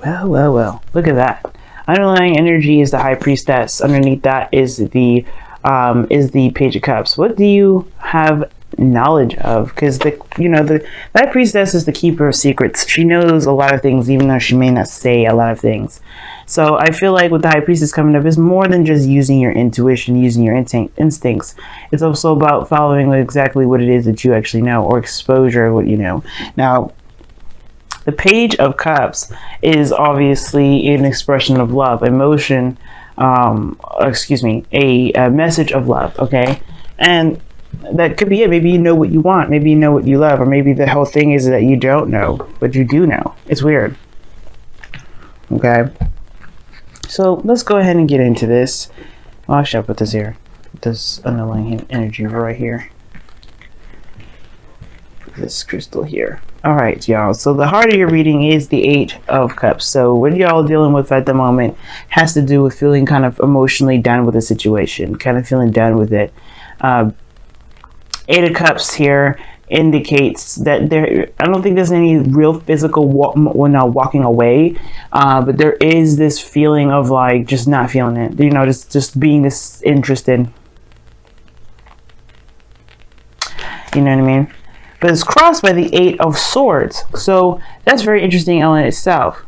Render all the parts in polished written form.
Well, well, well. Look at that. Underlying energy is the High Priestess. Underneath that is the Page of Cups. What do you have knowledge of? Because the High Priestess is the keeper of secrets. She knows a lot of things, even though she may not say a lot of things. So I feel like with the High Priestess coming up is more than just using your intuition, using your instincts. It's also about following exactly what it is that you actually know, or exposure of what you know. Now, the Page of Cups is obviously an expression of love, emotion, a message of love, okay? And that could be it. Maybe you know what you want, maybe you know what you love, or maybe the whole thing is that you don't know, but you do know. It's weird, okay? So let's go ahead and get into this. Well, actually, I'll put this here. This underlying energy right here. This crystal here. All right, y'all. So the heart of your reading is the Eight of Cups. So what y'all dealing with at the moment has to do with feeling kind of emotionally done with the situation, kind of feeling done with it. Eight of Cups here indicates that I don't think there's any real physical walking away, but there is this feeling of like just not feeling it. You know, just being disinterested. You know what I mean? But it's crossed by the Eight of Swords. So that's very interesting in itself.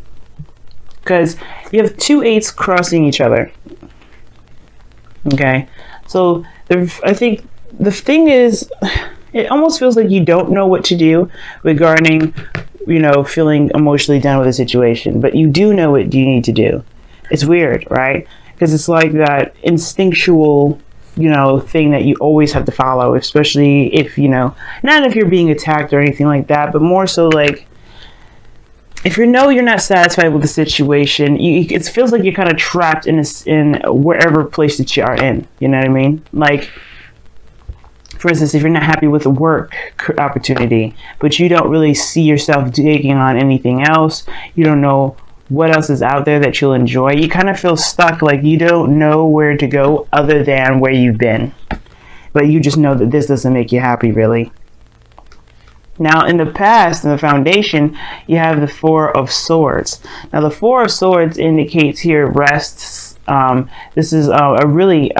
Because you have two eights crossing each other. Okay. So I think the thing is, it almost feels like you don't know what to do regarding, feeling emotionally done with a situation. But you do know what you need to do. It's weird, right? Because it's like that instinctual thing that you always have to follow, especially if not if you're being attacked or anything like that, but more so like if you're not satisfied with the situation, it feels like you're kind of trapped in wherever place that you are in. You know what I mean? Like, for instance, if you're not happy with a work opportunity, but you don't really see yourself taking on anything else, you don't know what else is out there that you'll enjoy, you kind of feel stuck, like you don't know where to go other than where you've been, but you just know that this doesn't make you happy, really. Now, in the past, in the foundation, you have the Four of Swords. Now, the Four of Swords indicates here rests. This is a really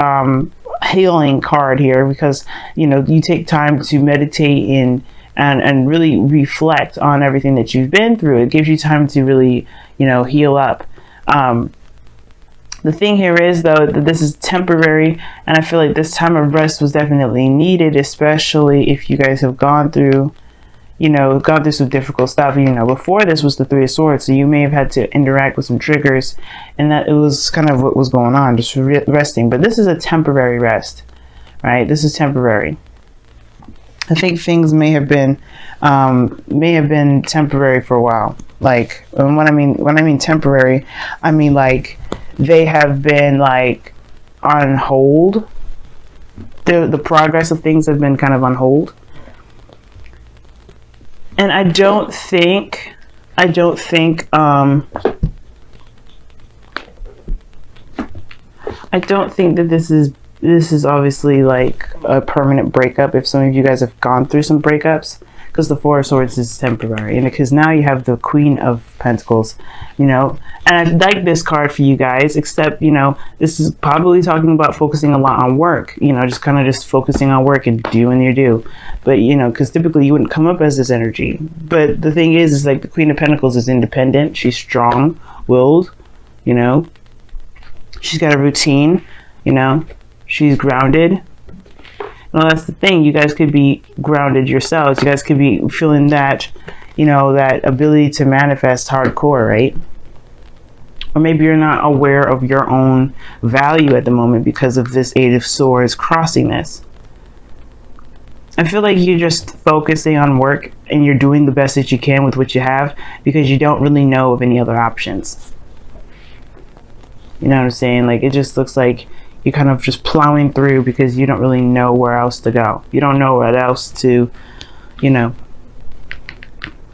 healing card here, because you take time to meditate and really reflect on everything that you've been through. It gives you time to really heal up. The thing here is, though, that this is temporary, and I feel like this time of rest was definitely needed, especially if you guys have gone through some difficult stuff. Before this was the Three of Swords, so you may have had to interact with some triggers, and that it was kind of what was going on, just resting. But this is a temporary rest, right? This is temporary. I think things may have been temporary for a while. Like, when I mean temporary, I mean like they have been like on hold. The progress of things have been kind of on hold. And I don't think that this is obviously like a permanent breakup, if some of you guys have gone through some breakups, because the Four of Swords is temporary, and because now you have the Queen of Pentacles, and I like this card for you guys, except this is probably talking about focusing a lot on work, just focusing on work and doing your due. But because typically you wouldn't come up as this energy. But the thing is like the Queen of Pentacles is independent, she's strong-willed, she's got a routine, she's grounded. Well, that's the thing. You guys could be grounded yourselves. You guys could be feeling that, that ability to manifest hardcore, right? Or maybe you're not aware of your own value at the moment because of this Eight of Swords crossing this. I feel like you're just focusing on work and you're doing the best that you can with what you have because you don't really know of any other options. You know what I'm saying? Like, it just looks like you're kind of just plowing through because you don't really know where else to go. You don't know what else to,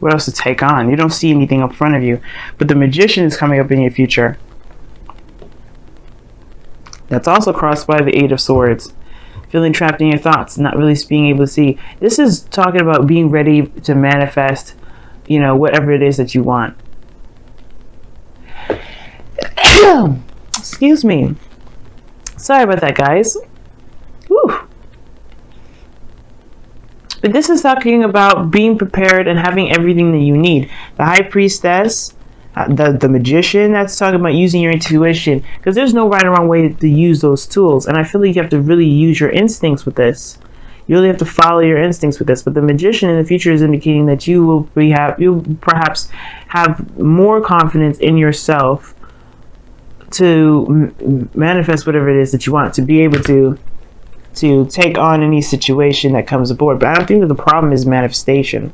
what else to take on. You don't see anything in front of you. But the Magician is coming up in your future. That's also crossed by the Eight of Swords. Feeling trapped in your thoughts, not really being able to see. This is talking about being ready to manifest, whatever it is that you want. Excuse me. Sorry about that, guys. Whew. But this is talking about being prepared and having everything that you need. The high priestess, the magician, that's talking about using your intuition, because there's no right or wrong way to use those tools. And I feel like you have to really use your instincts with this. You really have to follow your instincts with this. But the magician in the future is indicating that you'll perhaps have more confidence in yourself to manifest whatever it is that you want, to be able to take on any situation that comes aboard. But I don't think that the problem is manifestation.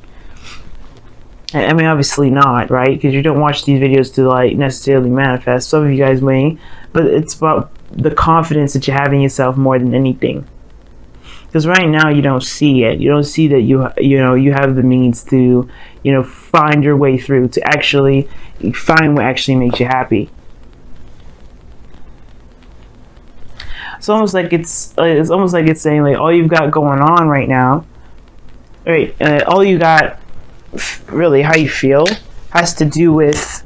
I mean, obviously not, right? Because you don't watch these videos to like necessarily manifest. Some of you guys may, but it's about the confidence that you have in yourself more than anything. Because right now you don't see it. You don't see that you have the means to find your way through, to actually find what actually makes you happy. It's almost like it's saying like all you've got going on right now, right? All you got, really, how you feel has to do with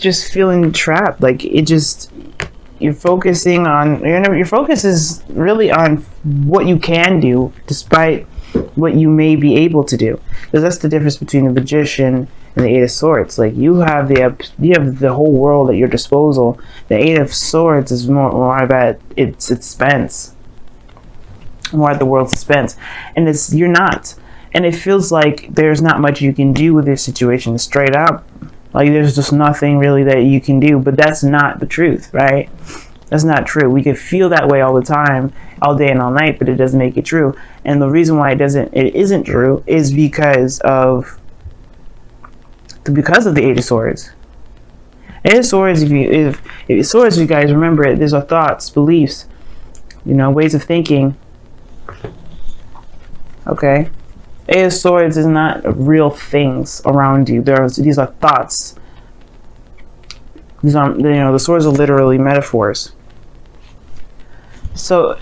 just feeling trapped. Like you're focusing on your focus is really on what you can do despite what you may be able to do, because that's the difference between the magician and the Eight of Swords. Like you have the whole world at your disposal. The Eight of Swords is more about its expense, more at the world's expense, and you're not, and it feels like there's not much you can do with this situation. Straight up, like there's just nothing really that you can do. But that's not the truth, right? That's not true. We can feel that way all the time, all day and all night, but it doesn't make it true. And the reason why it isn't true is because of the Eight of Swords. Eight of Swords, if you guys remember it, these are thoughts, beliefs, ways of thinking. Okay, Eight of Swords is not real things around you. These are thoughts. These are, the swords are literally metaphors. So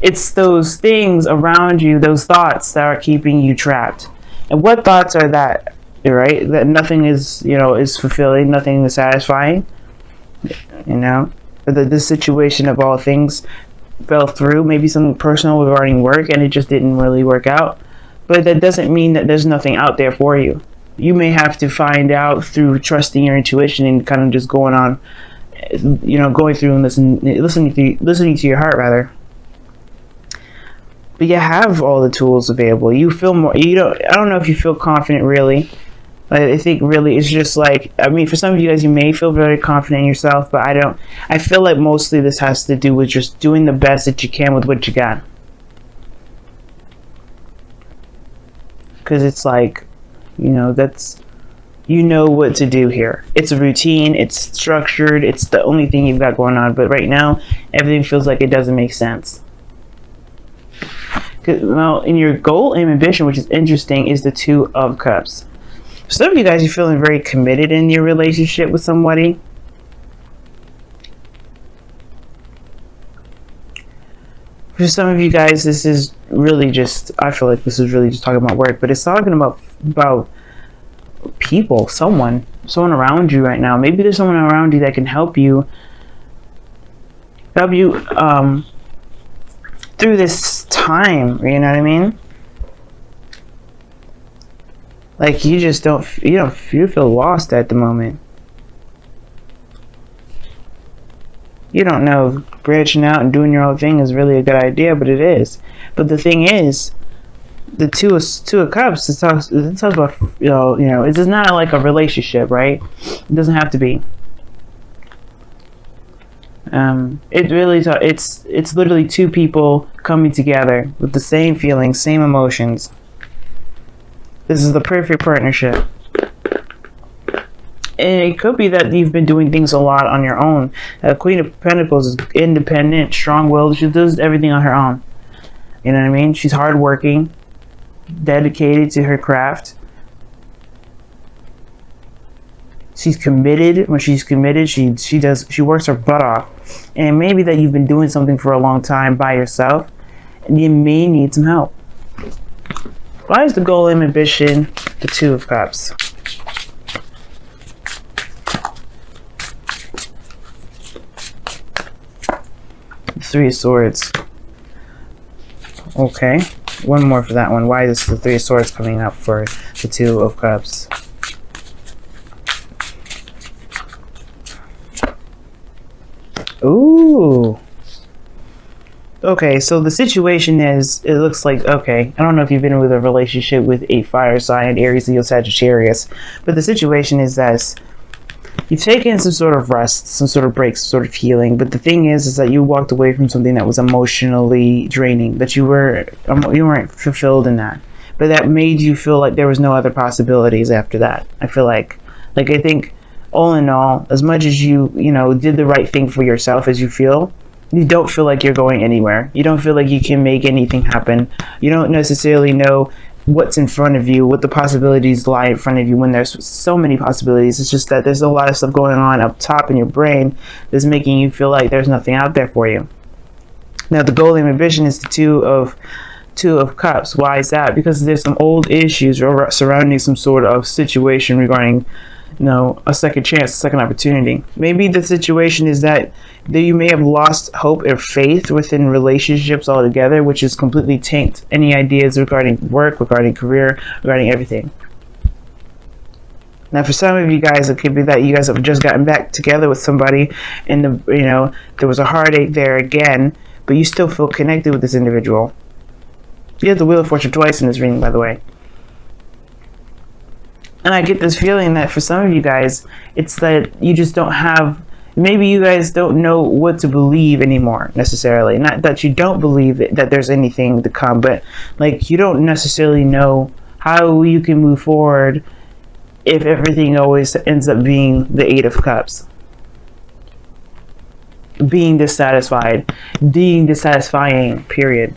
it's those things around you, those thoughts, that are keeping you trapped. And what thoughts are that? Right? That nothing is, is fulfilling, nothing is satisfying. This situation of all things fell through. Maybe something personal regarding work, and it just didn't really work out. But that doesn't mean that there's nothing out there for you. You may have to find out through trusting your intuition and kind of just going on, going through and listening to your heart, rather. But you have all the tools available. You feel more. I don't know if you feel confident, really. I think really it's just like, I mean, for some of you guys, you may feel very confident in yourself, but I don't. I feel like mostly this has to do with just doing the best that you can with what you got. Because it's like, that's, what to do here. It's a routine, it's structured, it's the only thing you've got going on. But right now, everything feels like it doesn't make sense. Well, in your goal and ambition, which is interesting, is the Two of Cups. Some of you guys are feeling very committed in your relationship with somebody. For some of you guys, this is really just, I feel like this is really just talking about work, but it's talking about people, someone around you right now. Maybe there's someone around you that can help you through this time, you know what I mean? Like you just you feel lost at the moment. You don't know if branching out and doing your own thing is really a good idea, but it is. But the thing is, the two of Cups, it talks about, it's just not like a relationship, right? It doesn't have to be. It really it's literally two people coming together with the same feelings, same emotions. This is the perfect partnership. And it could be that you've been doing things a lot on your own. Queen of Pentacles is independent, strong-willed. She does everything on her own. You know what I mean? She's hardworking, dedicated to her craft. She's committed. When she's committed, she works her butt off. And maybe that you've been doing something for a long time by yourself, and you may need some help. Why is the goal and ambition the Two of Cups? Three of Swords. Okay. One more for that one. Why is the Three of Swords coming up for the Two of Cups? Ooh. Okay, so the situation is, it looks like, okay, I don't know if you've been with a relationship with a fire sign, Aries, Leo, Sagittarius, but the situation is that you've taken some sort of rest, some sort of break, some sort of healing, but the thing is that you walked away from something that was emotionally draining, that you weren't fulfilled in that, but that made you feel like there was no other possibilities after that. I feel like I think all in all, as much as you did the right thing for yourself, as you don't feel like you're going anywhere. You don't feel like you can make anything happen. You don't necessarily know what's in front of you, what the possibilities lie in front of you when there's so many possibilities. It's just that there's a lot of stuff going on up top in your brain that's making you feel like there's nothing out there for you. Now, the golden ambition is the Two of Cups. Why is that? Because there's some old issues surrounding some sort of situation regarding a second chance, a second opportunity. Maybe the situation is that you may have lost hope or faith within relationships altogether, which is completely taint any ideas regarding work, regarding career, regarding everything. Now, for some of you guys, it could be that you guys have just gotten back together with somebody, and there was a heartache there again, but you still feel connected with this individual. You have the Wheel of Fortune twice in this reading, by the way. And I get this feeling that for some of you guys, it's that you just don't have, maybe you guys don't know what to believe anymore, necessarily. Not that you don't believe that there's anything to come, but like you don't necessarily know how you can move forward if everything always ends up being the Eight of Cups. Being dissatisfied, being dissatisfying, period.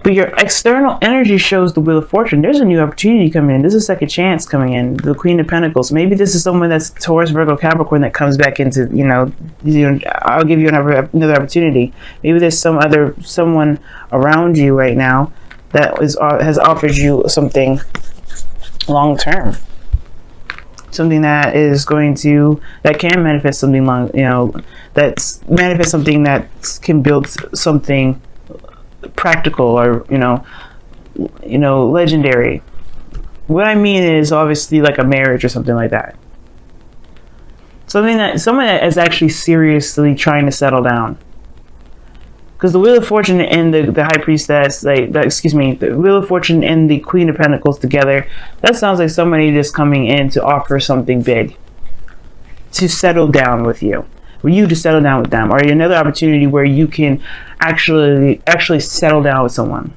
But your external energy shows the Wheel of Fortune. There's a new opportunity coming in. There's a second chance coming in. The Queen of Pentacles. Maybe this is someone that's Taurus, Virgo, Capricorn that comes back into, I'll give you another opportunity. Maybe there's someone around you right now that has offered you something long term. Something that can manifest something manifest something that can build something practical or legendary. What I mean is obviously like a marriage or something like that. Someone that is actually seriously trying to settle down. Because the Wheel of Fortune and the High Priestess, the Wheel of Fortune and the Queen of Pentacles together, that sounds like somebody just coming in to offer something big, to settle down with you. For you to settle down with them, or another opportunity where you can actually settle down with someone,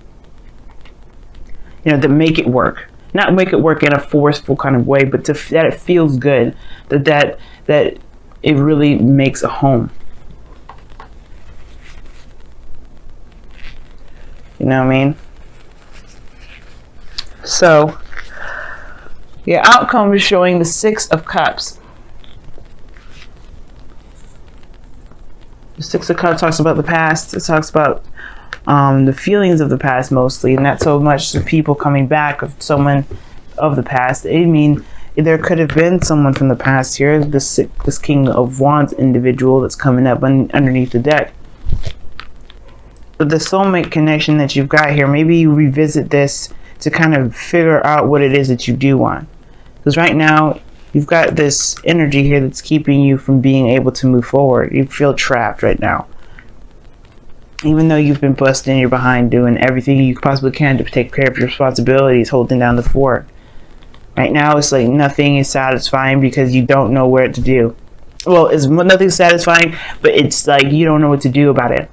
to make it work, not make it work in a forceful kind of way, but that it feels good, that it really makes a home. You know what I mean? So your outcome is showing the Six of Cups. The Six of Cups talks about the past. It talks about the feelings of the past mostly, and not so much the people coming back of someone of the past. I mean, there could have been someone from the past here. This King of Wands individual that's coming up underneath the deck. But the soulmate connection that you've got here, maybe you revisit this to kind of figure out what it is that you do want. Because right now, you've got this energy here that's keeping you from being able to move forward. You feel trapped right now. Even though you've been busting your behind doing everything you possibly can to take care of your responsibilities, holding down the fort. Right now, it's like nothing is satisfying because you don't know where to do. Well, it's nothing satisfying, but it's like you don't know what to do about it.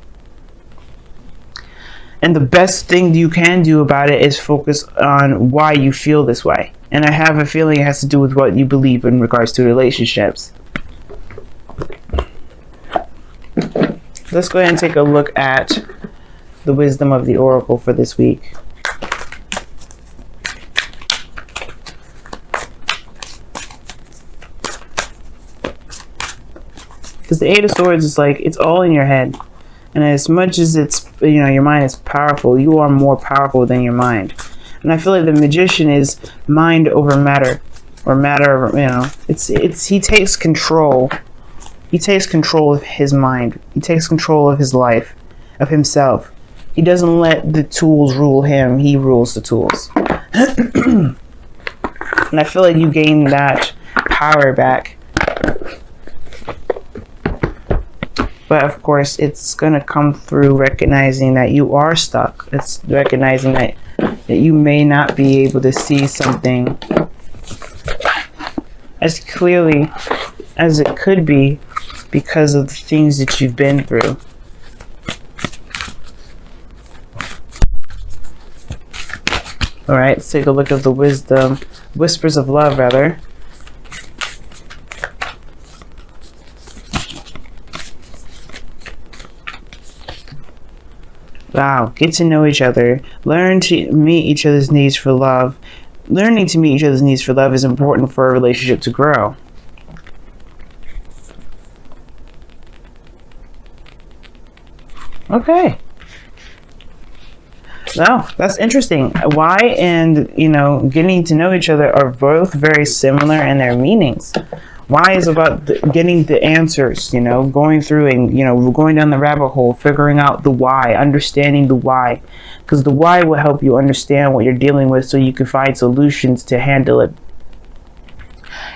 And the best thing you can do about it is focus on why you feel this way. And I have a feeling it has to do with what you believe in regards to relationships. Let's go ahead and take a look at the wisdom of the Oracle for this week. Because the Eight of Swords is like, it's all in your head. And as much as it's, your mind is powerful, you are more powerful than your mind. And I feel like the Magician is mind over matter, or matter over, he takes control He takes control of his mind. He takes control of his life, of himself. He doesn't let the tools rule him. He rules the tools. And I feel like you gain that power back. But of course, it's going to come through recognizing that you are stuck. It's recognizing that you may not be able to see something as clearly as it could be because of the things that you've been through. Alright, let's take a look at the wisdom, whispers of love, rather. Wow, get to know each other. Learn to meet each other's needs for love. Learning to meet each other's needs for love is important for a relationship to grow. Okay. No, that's interesting. Why and, getting to know each other are both very similar in their meanings. Why is about getting the answers, going through and, going down the rabbit hole, figuring out the why, understanding the why. Because the why will help you understand what you're dealing with so you can find solutions to handle it.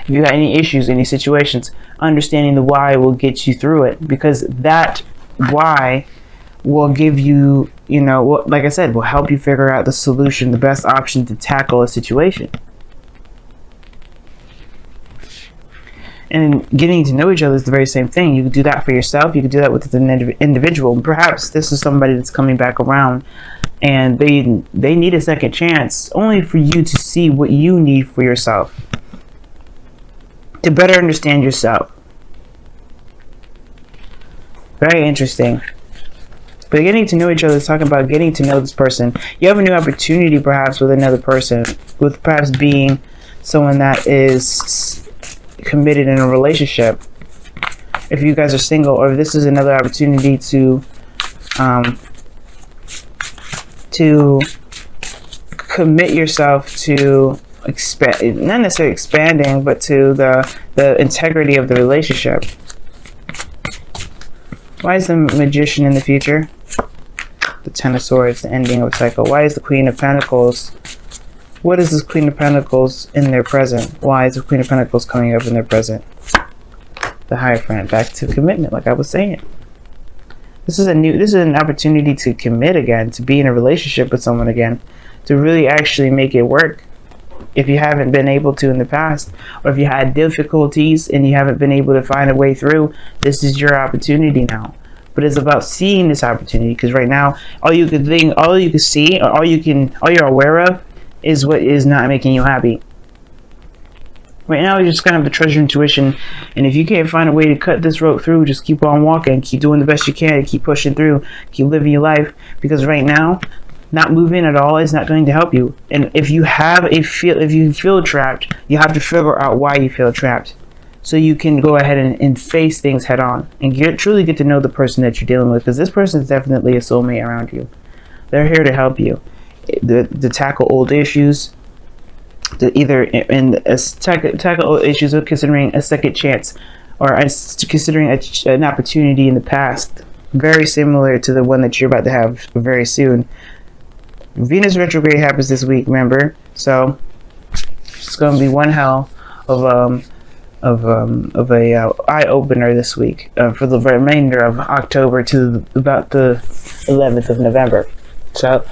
If you got any issues, any situations, understanding the why will get you through it. Because that why will give you, like I said, will help you figure out the solution, the best option to tackle a situation. And getting to know each other is the very same thing. You can do that for yourself. You can do that with an individual. Perhaps this is somebody that's coming back around and they need a second chance only for you to see what you need for yourself, to better understand yourself. Very interesting. But getting to know each other is talking about getting to know this person. You have a new opportunity perhaps with another person, with perhaps being someone that is committed in a relationship. If you guys are single, or if this is another opportunity to commit yourself to expand, not necessarily expanding, but to the integrity of the relationship. Why is the Magician in the future? The Ten of Swords, the ending of a cycle. Why is the Queen of Pentacles? What is this Queen of Pentacles in their present? Why is the Queen of Pentacles coming up in their present? The Hierophant, back to commitment, like I was saying. This is an opportunity to commit again, to be in a relationship with someone again, to really actually make it work. If you haven't been able to in the past, or if you had difficulties and you haven't been able to find a way through, this is your opportunity now. But it's about seeing this opportunity, because right now, all you can see, or all you're aware of, is what is not making you happy. Right now, you just kind of have the treasure intuition, and if you can't find a way to cut this rope through, just keep on walking, keep doing the best you can, keep pushing through, keep living your life, because right now, not moving at all is not going to help you. And if you feel trapped, you have to figure out why you feel trapped, so you can go ahead and face things head on and truly get to know the person that you're dealing with, because this person is definitely a soulmate around you. They're here to help you, to tackle old issues, to either tackle old issues, or considering a second chance, or considering an opportunity in the past, very similar to the one that you're about to have very soon. Venus retrograde happens this week, remember? So it's going to be one hell of a eye opener this week for the remainder of October to about the 11th of November. So